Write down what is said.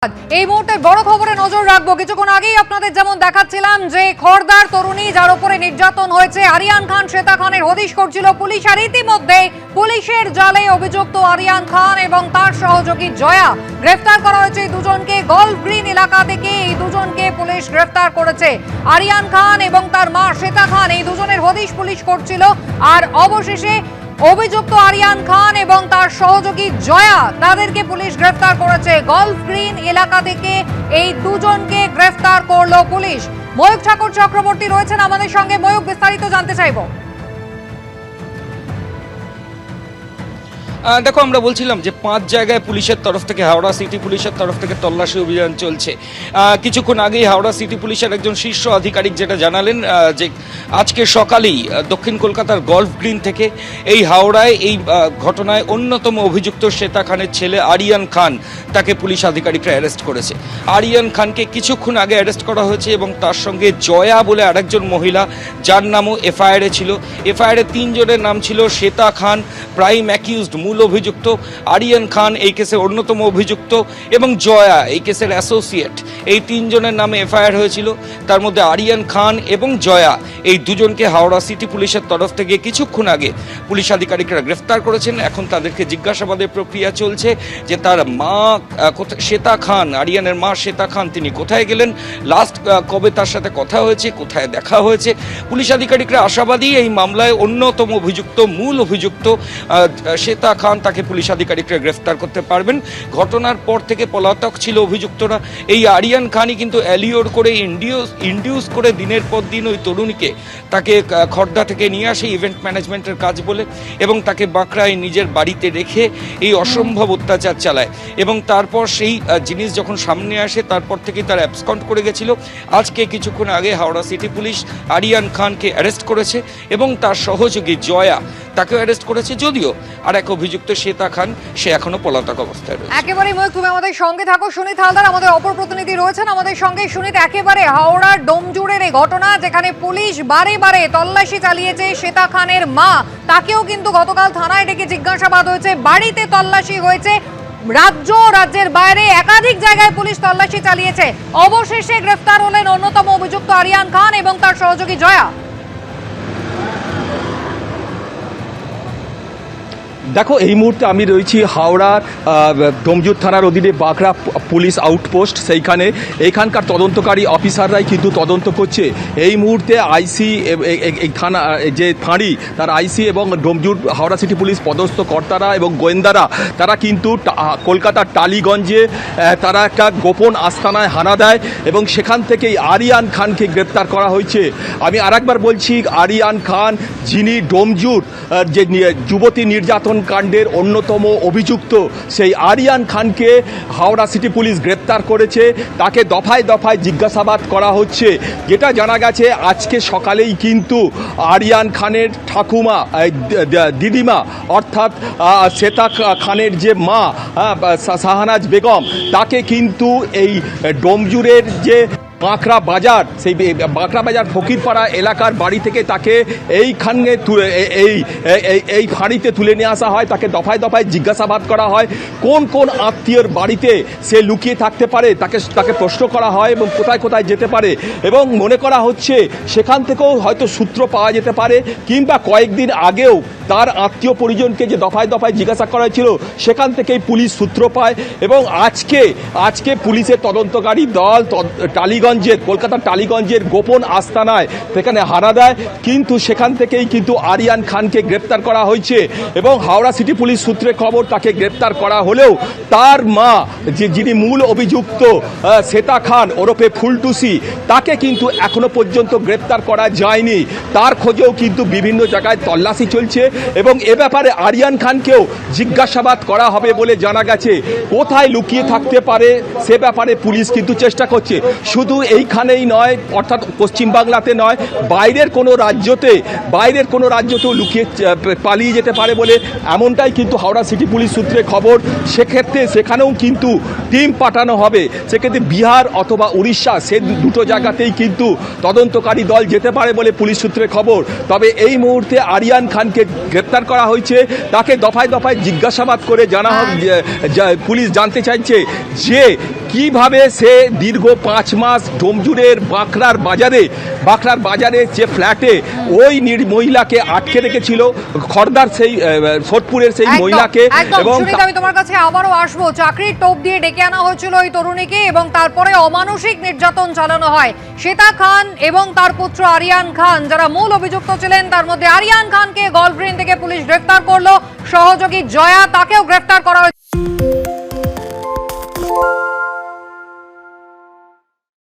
এই মুহূর্তে বড় খবরে নজর রাখবো। কিছুক্ষণ আগেই আপনাদের যেমন দেখাচ্ছিলাম যে খড়দার তরুণী যার উপরে নির্যাতন হয়েছে, আরিয়ান খান শ্বেতা খানের হদিশ করছিল পুলিশ, আর ইতিমধ্যে পুলিশের জালে অভিযুক্ত আরিয়ান খান এবং তার সহযোগী জয়া গ্রেফতার করা হয়েছে। এই দুজনকে গল্ফ গ্রিন এলাকা থেকে এই দুজনকে পুলিশ গ্রেফতার করেছে। আরিয়ান খান এবং তার মা শ্বেতা খান এই দুজনের হদিশ পুলিশ করছিল, আর অবশেষে অভিযুক্ত আরিয়ান খান এবং তার সহযোগী জয়া তাদেরকে পুলিশ গ্রেফতার করেছে। গল্ফ গ্রিন এলাকা থেকে এই দুজনকে গ্রেফতার করলো পুলিশ। ময়ূক ঠাকুর চক্রবর্তী রয়েছেন আমাদের সঙ্গে। ময়ূক, বিস্তারিত জানতে চাইবো। দেখো, আমরা বলছিলাম যে 5 জায়গায় পুলিশের তরফ থেকে, হাওড়া সিটি পুলিশের তরফ থেকে তল্লাশি অভিযান চলছে। কিছুক্ষণ আগেই হাওড়া সিটি পুলিশের একজন শীর্ষ আধিকারিক যেটা জানালেন যে আজকে সকালেই দক্ষিণ কলকাতার গল্ফ গ্রিন থেকে এই হাওড়ায় এই ঘটনায় অন্যতম অভিযুক্ত শ্বেতা খানের ছেলে আরিয়ান খান, তাকে পুলিশ আধিকারিকরা অ্যারেস্ট করেছে। আরিয়ান খানকে কিছুক্ষণ আগে অ্যারেস্ট করা হয়েছে এবং তার সঙ্গে জয়া বলে আরেকজন মহিলা, যার নামও এফআইআরে ছিল। এফআইআরে 3 জনের নাম ছিল, শ্বেতা খান প্রাইম অ্যাকিউজড মূল অভিযুক্ত, আরিয়ান খান এই কেসের অন্যতম অভিযুক্ত এবং জয়া এই কেসের অ্যাসোসিয়েট। এই 3 জনের নামে এফআইআর হয়েছিল। তার মধ্যে আরিয়ান খান এবং জয়া এই দুজনকে হাওড়া সিটি পুলিশের তরফ থেকে কিছুক্ষণ আগে পুলিশ আধিকারিকরা গ্রেফতার করেছেন। এখন তাদেরকে জিজ্ঞাসাবাদের প্রক্রিয়া চলছে যে তার মা শ্বেতা খান, আরিয়ানের মা শ্বেতা খান, তিনি কোথায় গেলেন, লাস্ট কবে তার সাথে কথা হয়েছে, কোথায় দেখা হয়েছে। পুলিশ আধিকারিকরা আশাবাদী এই মামলায় অন্যতম অভিযুক্ত, মূল অভিযুক্ত শ্বেতা খান, তাকে পুলিশ আধিকারিকরা গ্রেফতার করতে পারবেন। ঘটনার পর থেকে পলাতক ছিল অভিযুক্তরা। এই আরিয়ান খানই কিন্তু অ্যালিওর করে, ইন্ডিউস করে দিনের পর দিন ওই তরুণীকে, তাকে খড়দা থেকে নিয়ে আসে ইভেন্ট ম্যানেজমেন্টের কাজ বলে, এবং তাকে বাঁকড়ায় নিজের বাড়িতে রেখে এই অসম্ভব অত্যাচার চালায়। এবং তারপর সেই জিনিস যখন সামনে আসে, তারপর থেকেই তারা অ্যাবসকন্ড করে গেছিল। আজকে কিছুক্ষণ আগে হাওড়া সিটি পুলিশ আরিয়ান খানকে অ্যারেস্ট করেছে এবং তার সহযোগী জয়া তাকেও অ্যারেস্ট করেছে। যদিও আর এক অভিযুক্ত শ্বেতা খান, সে এখনো পলাতক অবস্থায় রয়েছে। একেবারে ময়ূক, তুমি আমাদের সঙ্গে থাকো। সুনীত হালদার আমাদের অপর প্রতিনিধি রয়েছেন আমাদের সঙ্গে। সুনীত, একেবারে হাওড়ার ডোমজুড়ের এই ঘটনা, যেখানে পুলিশ বারে বারে তল্লাশি চালিয়েছে শ্বেতা খানের মা, তাকেও কিন্তু গতকাল থানায় ডেকে জিজ্ঞাসাবাদ হয়েছে, বাড়িতে তল্লাশি হয়েছে, রাজ্যের বাইরে একাধিক জায়গায় পুলিশ তল্লাশি চালিয়েছে। অবশেষে গ্রেফতার হলেন অন্যতম অভিযুক্ত আরিয়ান খান এবং তার সহযোগী জয়া। দেখো, এই মুহূর্তে আমি রয়েছি হাওড়ার ডোমজুর থানার অধীনে বাঁকড়া পুলিশ আউটপোস্ট। সেইখানে এখানকার তদন্তকারী অফিসাররাই কিন্তু তদন্ত করছে। এই মুহূর্তে আইসি, এই থানা যে ফাঁড়ি, তার আইসি এবং ডোমজুর হাওড়া সিটি পুলিশ পদস্থ কর্তারা এবং গোয়েন্দারা, তারা কিন্তু কলকাতার টালিগঞ্জে তারা একটা গোপন আস্তানায় হানা দেয় এবং সেখান থেকেই আরিয়ান খানকে গ্রেপ্তার করা হয়েছে। আমি আরেকবার বলছি, আরিয়ান খান, যিনি ডোমজুর যে যুবতী নির্যাতন কাণ্ডের অন্যতম অভিযুক্ত, সেই আরিয়ান খানকে হাওড়া সিটি পুলিশ গ্রেপ্তার করেছে। তাকে দফায় দফায় জিজ্ঞাসাবাদ করা হচ্ছে। যেটা জানা গেছে, আজকে সকালেই কিন্তু আরিয়ান খানের ঠাকুমা, দিদিমা অর্থাৎ শ্বেতা খানের যে মা শাহনাজ বেগম, তাকে কিন্তু এই ডোমজুরের যে বাঁকড়া বাজার, সেই বাঁকড়া বাজার ফকিরপাড়া এলাকার বাড়ি থেকে তাকে এইখানে এই ফাঁড়িতে তুলে নিয়ে আসা হয়। তাকে দফায় দফায় জিজ্ঞাসাবাদ করা হয়, কোন কোন আত্মীয়র বাড়িতে সে লুকিয়ে থাকতে পারে, তাকে প্রশ্ন করা হয় এবং কোথায় কোথায় যেতে পারে। এবং মনে করা হচ্ছে সেখান থেকেও হয়তো সূত্র পাওয়া যেতে পারে, কিংবা কয়েকদিন আগেও তার আত্মীয় পরিজনকে যে দফায় দফায় জিজ্ঞাসা করা হয়েছিল, সেখান থেকেই পুলিশ সূত্র পায়। এবং আজকে পুলিশের তদন্তকারী দল কলকাতার টালিগঞ্জের গোপন আস্তানায় সেখানে হানা দেয়, কিন্তু সেখান থেকেই কিন্তু আরিয়ান খানকে গ্রেপ্তার করা হয়েছে। এবং হাওড়া সিটি পুলিশ সূত্রে খবর, তাকে গ্রেপ্তার করা হলেও তার মা, যিনি মূল অভিযুক্ত শ্বেতা খান ওরফে ফুলটুসি, তাকে কিন্তু এখনো পর্যন্ত গ্রেপ্তার করা যায়নি। তার খোঁজেও কিন্তু বিভিন্ন জায়গায় তল্লাশি চলছে এবং এ ব্যাপারে আরিয়ান খানকেও জিজ্ঞাসাবাদ করা হবে বলে জানা গেছে। কোথায় লুকিয়ে থাকতে পারে সে ব্যাপারে পুলিশ কিন্তু চেষ্টা করছে। শুধু এইখানেই নয়, অর্থাৎ পশ্চিমবাংলাতে নয়, বাইরের কোনো রাজ্যতেও লুকিয়ে পালিয়ে যেতে পারে বলে এমনটাই কিন্তু হাওড়া সিটি পুলিশ সূত্রে খবর। সেক্ষেত্রে সেখানেও কিন্তু টিম পাঠানো হবে। সেক্ষেত্রে বিহার অথবা উড়িষ্যা, সে দুটো জায়গাতেই কিন্তু তদন্তকারী দল যেতে পারে বলে পুলিশ সূত্রে খবর। তবে এই মুহূর্তে আরিয়ান খানকে গ্রেপ্তার করা হয়েছে। তাকে দফায় দফায় জিজ্ঞাসাবাদ করে পুলিশ জানতে চাইছে যে কিভাবে সে দীর্ঘ 5 মাস ডোমজুড়ের বাঁকড়ার বাজারে যে ফ্ল্যাটে ওই মহিলাকে আটকে রেখেছিল, খড়দার সেই সোদপুরের সেই মহিলাকে। এবং আমি তোমার কাছে আবারও আসবো। চাকরির টোপ দিয়ে ডেকে আনা হয়েছিল ওই তরুণীকে এবং তারপরে অমানসিক নির্যাতন চালানো হয়। শ্বেতা খান এবং তার পুত্র আরিয়ান খান যারা মূল অভিযুক্ত ছিলেন, তার মধ্যে আরিয়ান খানকে গলফ গ্রিন থেকে পুলিশ গ্রেফতার করলো, সহযোগী জয়া তাকেও গ্রেফতার করা হয়েছে।